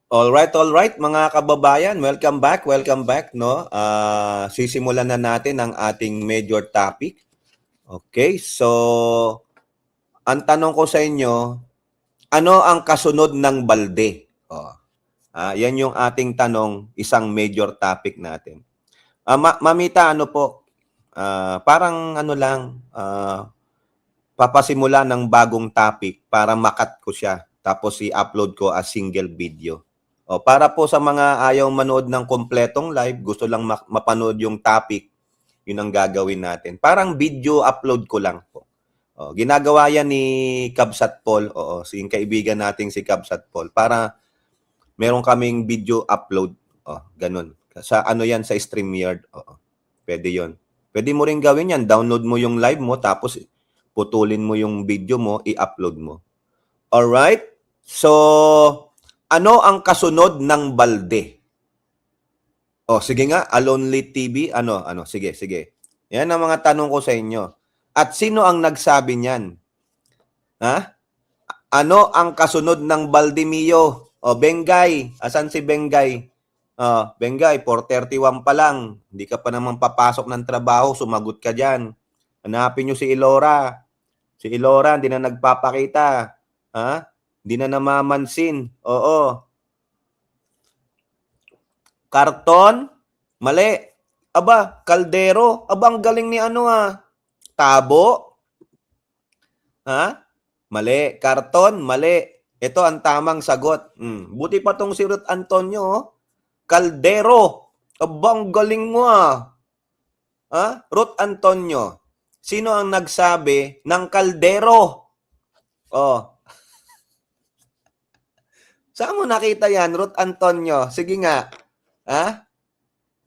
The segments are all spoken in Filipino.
All right mga kababayan, welcome back, no? Sisimulan na natin ang ating major topic. Okay, so ang tanong ko sa inyo, ano ang kasunod ng balde? Yan yung ating tanong, isang major topic natin. Mamita, ano po? Parang ano lang, papasimula ng bagong topic para makat ko siya tapos i-upload ko as single video. Para po sa mga ayaw manood ng kompletong live, gusto lang mapanood yung topic, yun ang gagawin natin. Parang video upload ko lang po. Ginagawa yan ni Kabsat Paul, yung kaibigan nating si Kabsat Paul, para meron kaming video upload. Ganun. Sa ano yan, sa StreamYard. Pwede yon. Pwede mo rin gawin yan. Download mo yung live mo, tapos putulin mo yung video mo, i-upload mo. Alright? So, ano ang kasunod ng balde? Sige nga, Alonly TV, sige. Yan ang mga tanong ko sa inyo. At sino ang nagsabi niyan? Ha? Ano ang kasunod ng balde, Mio? Bengay, asan si Bengay? Bengay, 4:31 pa lang. Hindi ka pa naman papasok ng trabaho, sumagot ka dyan. Hanapin nyo si Ilora. Si Ilora, hindi na nagpapakita. Ha? Hindi na namamansin. Oo. Karton? Mali. Aba, kaldero? Aba, ang galing ni Tabo? Ha? Mali. Karton? Mali. Ito ang tamang sagot. Buti pa tong si Ruth Antonio. Kaldero. Aba, ang galing mo Ruth Antonio. Sino ang nagsabi ng kaldero? Saan mo nakita yan, Ruth Antonio? Sige nga.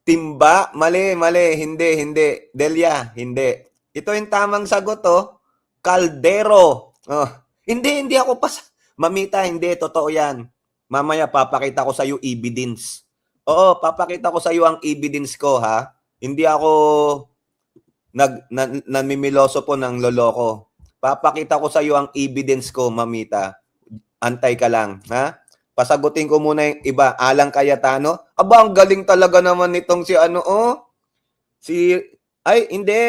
Timba? Mali. Hindi. Delia, hindi. Ito yung tamang sagot, Kaldero. Hindi ako Mamita, hindi. Totoo yan. Mamaya, papakita ko sa iyo evidence. Papakita ko sa iyo ang evidence ko, ha? Hindi ako namimiloso po ng loloko. Papakita ko sa iyo ang evidence ko, Mamita. Antay ka lang, ha? Pasagutin ko muna yung iba. Alang Cayetano. Aba, ang galing talaga naman nitong hindi.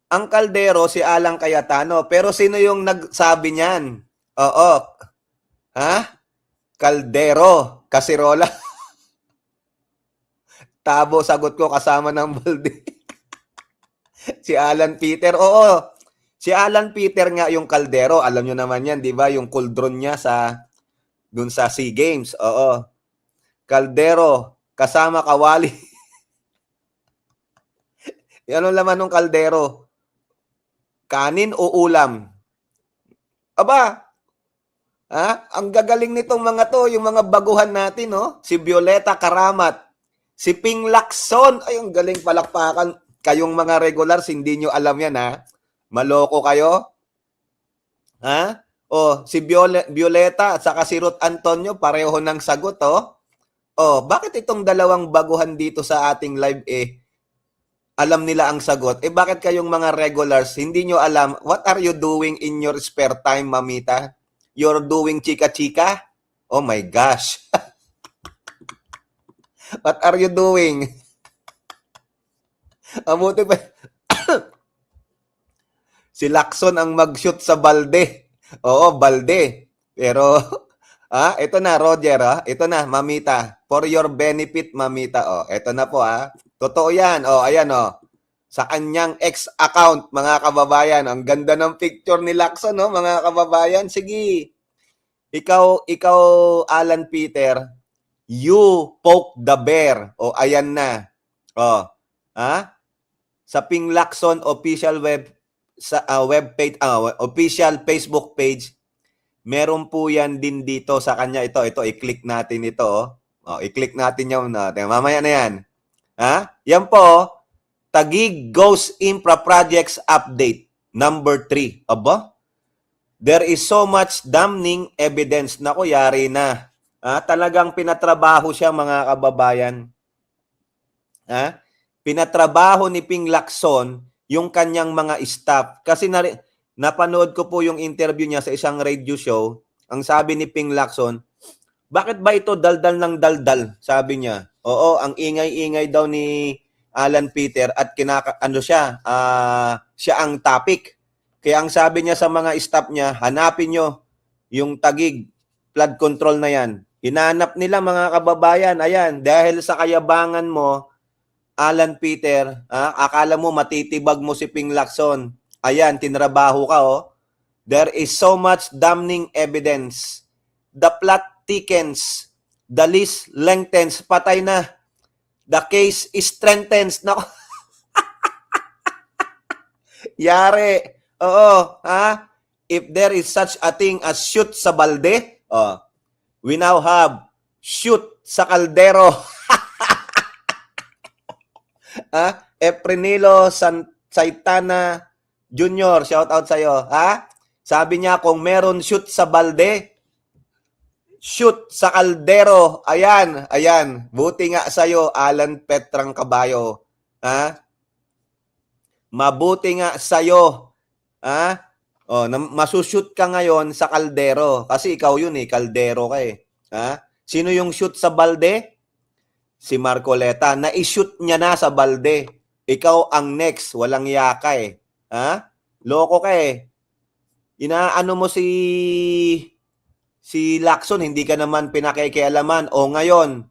Ang kaldero, si Alang Cayetano. Pero sino yung nagsabi niyan? Ha? Kaldero. Kasirola. Tabo, sagot ko kasama ng balde. Si Alan Peter. Oo. Si Alan Peter nga yung kaldero. Alam nyo naman yan, di ba? Yung kuldron niya dun sa SEA Games. Oo. Kaldero. Kasama kawali. Yan ang laman ng kaldero. Kanin o ulam? Aba, ang gagaling nitong mga to, yung mga baguhan natin, Si Violeta Karamat, si Ping Lacson, ay, ang galing, palakpakan. Kayong mga regulars, hindi nyo alam yan, Maloko kayo? Si Violeta at saka si Ruth Antonio, pareho ng sagot, bakit itong dalawang baguhan dito sa ating live, alam nila ang sagot? Bakit kayong mga regulars, hindi nyo alam? What are you doing in your spare time, Mamita? You're doing chika-chika? Oh my gosh. What are you doing? Amuti pa. Si Lacson ang mag-shoot sa balde. Oo, balde. Pero, ito na, Roger, Ito na, Mamita. For your benefit, Mamita, Ito na po, Totoo yan, ayan, Sa kanyang ex account, mga kababayan. Ang ganda ng picture ni Lacson, mga kababayan. Sige. Ikaw, Alan Peter, you poke the bear. Ayan na. Sa Ping Lacson official web page, official Facebook page, meron po yan din dito sa kanya. Ito, i-click natin ito. I-click natin yung mamaya na yan. Yan po, Taguig Ghost Infra Projects Update number 3. Aba? There is so much damning evidence. Naku, yari na. Talagang pinatrabaho siya, mga kababayan. Pinatrabaho ni Ping Lacson yung kanyang mga staff. Kasi napanood ko po yung interview niya sa isang radio show. Ang sabi ni Ping Lacson, Bakit ba ito daldal ng daldal? Sabi niya. Oo, ang ingay-ingay daw ni Alan Peter at siya ang topic. Kaya ang sabi niya sa mga staff niya, hanapin nyo yung Taguig flood control na yan. Hinanap nila mga kababayan, ayan, dahil sa kayabangan mo, Alan Peter, akala mo matitibag mo si Ping Lacson. Ayan, tinrabaho ka, oh. There is so much damning evidence. The plot thickens. The list lengthens. Patay na. The case is strengthens. Nako, yari. Oo, ha? If there is such a thing as shoot sa balde, we now have shoot sa kaldero. Efrenilo Saitana Jr., shout out sa'yo. Sabi niya, kung meron shoot sa balde, shoot sa kaldero. Ayan, ayan. Buti nga sa'yo, Alan Petrang Kabayo. Mabuti nga sa'yo. Masushoot ka ngayon sa kaldero. Kasi ikaw yun kaldero ka Sino yung shoot sa balde? Si Marcoleta. Na-shoot niya na sa balde. Ikaw ang next. Walang yaka Loko ka Inaano mo si Lacson, hindi ka naman pinakikialaman. O ngayon,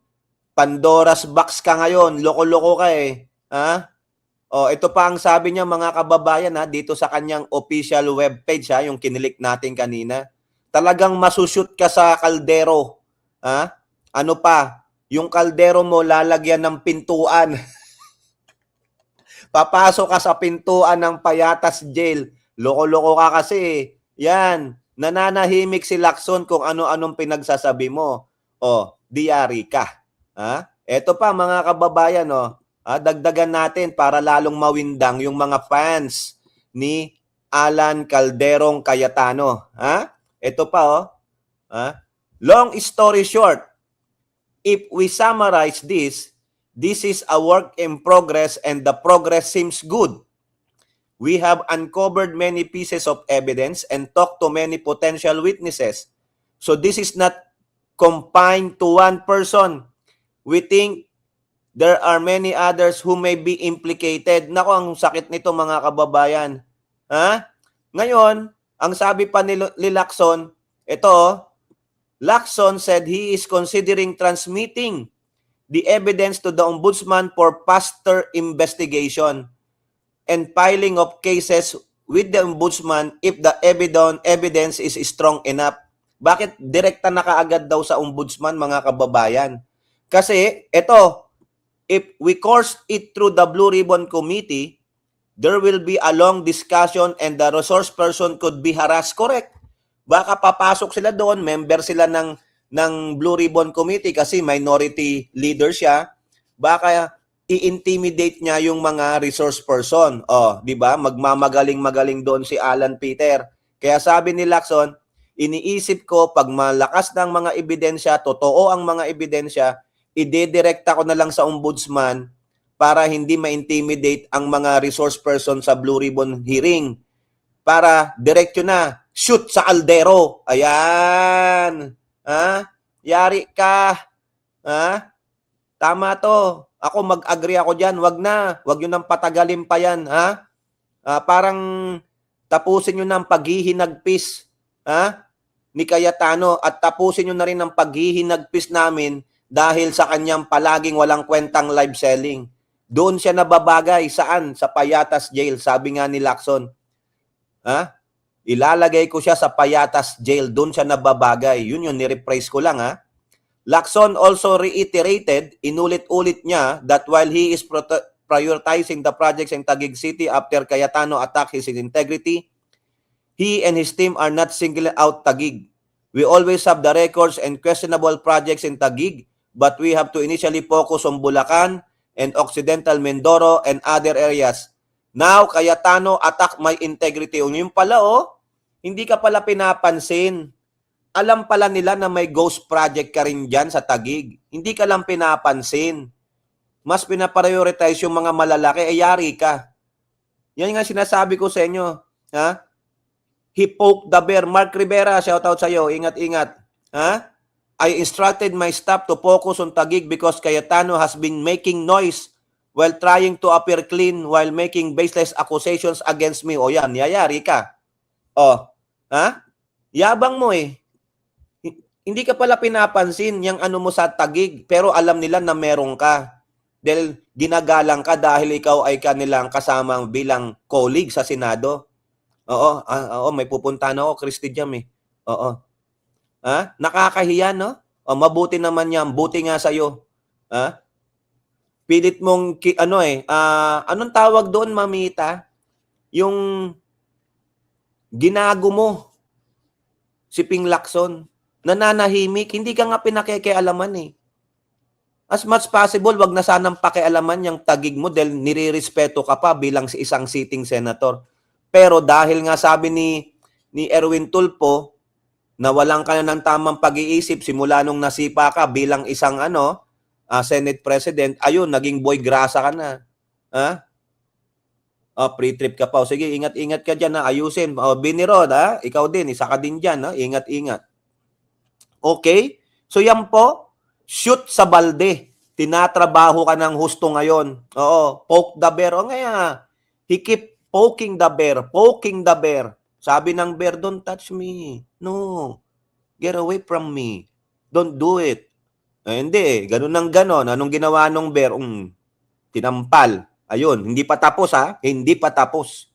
Pandora's box ka ngayon. Loko-loko ka ito pa ang sabi niya mga kababayan dito sa kanyang official webpage yung kinilik natin kanina. Talagang masushoot ka sa kaldero. Ano pa? Yung kaldero mo lalagyan ng pintuan. Papasok ka sa pintuan ng Payatas Jail. Loko-loko ka kasi. Yan. Nananahimik si Lacson kung ano-anong pinagsasabi mo. Diyari ka. Ito pa mga kababayan dagdagan natin para lalong mawindang yung mga fans ni Alan Calderong Cayetano. Ito pa long story short, if we summarize this is a work in progress and the progress seems good. We have uncovered many pieces of evidence and talked to many potential witnesses. So this is not confined to one person. We think there are many others who may be implicated. Nako, ang sakit nito mga kababayan. Ngayon, ang sabi pa ni Lacson, Lacson said he is considering transmitting the evidence to the Ombudsman for faster investigation and filing of cases with the Ombudsman if the evidence is strong enough. Bakit direkta na kaagad daw sa Ombudsman mga kababayan? Kasi if we course it through the Blue Ribbon Committee, there will be a long discussion and the resource person could be harassed. Correct. Baka papasok sila doon, member sila ng Blue Ribbon Committee kasi minority leader siya. Baka i-intimidate niya yung mga resource person. Di ba? Magmamagaling-magaling doon si Alan Peter. Kaya sabi ni Lacson, iniisip ko pag malakas ng mga ebidensya, totoo ang mga ebidensya, idedirekta ko na lang sa Ombudsman para hindi ma-intimidate ang mga resource person sa Blue Ribbon hearing. Para direkto na, shoot sa kaldero. Ayan. Yari ka. Tama to. Ako mag-agree ako dyan. Wag na. Wag yun nang patagalin pa yan. Parang tapusin nyo ng paghihinagpis ni Cayetano at tapusin nyo na rin ang paghihinagpis namin dahil sa kanyang palaging walang kwentang live selling. Doon siya nababagay. Saan? Sa Payatas Jail. Sabi nga ni Lacson. Ilalagay ko siya sa Payatas Jail. Doon siya nababagay. Yun nirephrase ko lang Lacson also reiterated, inulit-ulit niya, that while he is prioritizing the projects in Taguig City after Cayetano attacked his integrity, he and his team are not singling out Taguig. We always have the records and questionable projects in Taguig, but we have to initially focus on Bulacan and Occidental Mindoro and other areas. Now, Cayetano attack my integrity. Yung pala hindi ka pala pinapansin. Alam pala nila na may ghost project ka rin dyan sa Taguig. Hindi ka lang pinapansin. Mas pinaprioritize yung mga malalaki, yari ka. Yan nga sinasabi ko sa inyo. He poked the bear. Mark Rivera, shoutout sa'yo. Ingat-ingat. I instructed my staff to focus on Taguig because Cayetano has been making noise while trying to appear clean while making baseless accusations against me. O yan, yayari ka. O, ha? Yabang mo eh. Hindi ka pala pinapansin yung ano mo sa Taguig, pero alam nila na meron ka. Dahil ginagalang ka dahil ikaw ay kanilang kasamang bilang colleague sa Senado. Oo, oo, may pupuntahan ako, Christy Jam eh. Oo. Ha? Nakakahiya, no? O, mabuti naman yan. Buti nga sa'yo. Ha? Pilit mong, anong tawag doon, mamita? Yung ginago mo, si Ping Lacson, nananahimik, hindi ka nga pinakikialaman eh. As much possible, wag na sanang pakialaman yung Taguig mo dahil nirirespeto ka pa bilang isang sitting senator. Pero dahil nga sabi ni Erwin Tulfo, na walang ka na ng tamang pag-iisip simula nung nasipa ka bilang isang Senate President, ayun, naging boy grasa ka na. Ha? Pre-trip ka pa. O, sige, ingat-ingat ka dyan, ayusin. Binirod, ikaw din, isa ka din dyan, ingat-ingat. Okay? So yan po, shoot sa balde. Tinatrabaho ka ng husto ngayon. Oo, poke the bear. O nga, he keep poking the bear. Sabi ng bear, don't touch me. No. Get away from me. Don't do it. Hindi, ganun ng ganon. Anong ginawa nung bear? Tinampal. Ayun, hindi pa tapos Hindi pa tapos.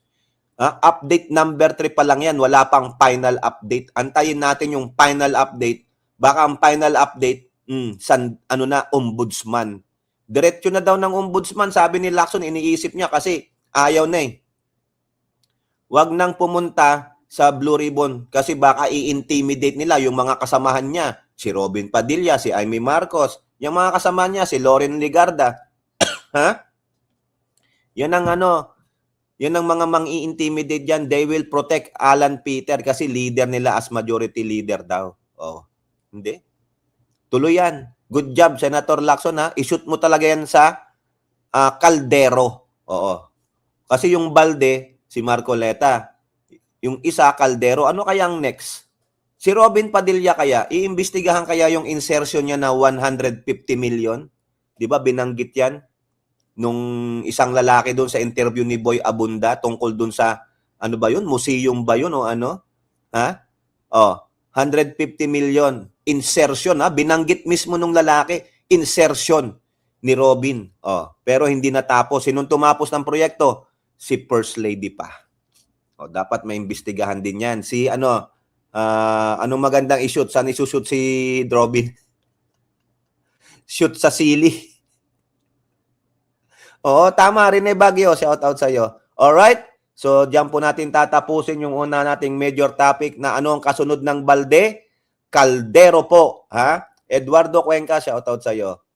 Update number 3 pa lang yan. Wala pang final update. Antayin natin yung final update. Baka ang final update, ombudsman. Diretso na daw ng ombudsman. Sabi ni Lacson, iniisip niya kasi ayaw na eh. Wag nang pumunta sa Blue Ribbon kasi baka i-intimidate nila yung mga kasamahan niya. Si Robin Padilla, si Amy Marcos, yung mga kasamahan niya, si Loren Ligarda. Ha? Yan ang yan ang mga mang-i-intimidate dyan. They will protect Alan Peter kasi leader nila as majority leader daw. Oh, hindi. Tuloy yan. Good job, Senator Lacson, I-shoot mo talaga yan sa kaldero. Oo. Kasi yung balde, si Marcoleta. Yung isa, kaldero. Ano kayang next? Si Robin Padilla kaya, iimbestigahan kaya yung insertion niya na 150 million? Di ba binanggit yan? Nung isang lalaki doon sa interview ni Boy Abunda tungkol doon sa, ano ba yun? Museum ba yun o ano? Ha? 150 million. Insertion, binanggit mismo nung lalaki. Insertion ni Robin. Pero hindi natapos. Sinong tumapos ng proyekto? Si First Lady pa. Dapat may imbestigahan din yan. Si anong magandang i-shoot? Saan isushoot si Robin? Shoot sa sili. Tama rin Bagyo. Shout out sa'yo. Alright? So, diyan po natin tatapusin yung una nating major topic na ano ang kasunod ng balde? Kaldero po. Eduardo Cuenca, shout out sa'yo.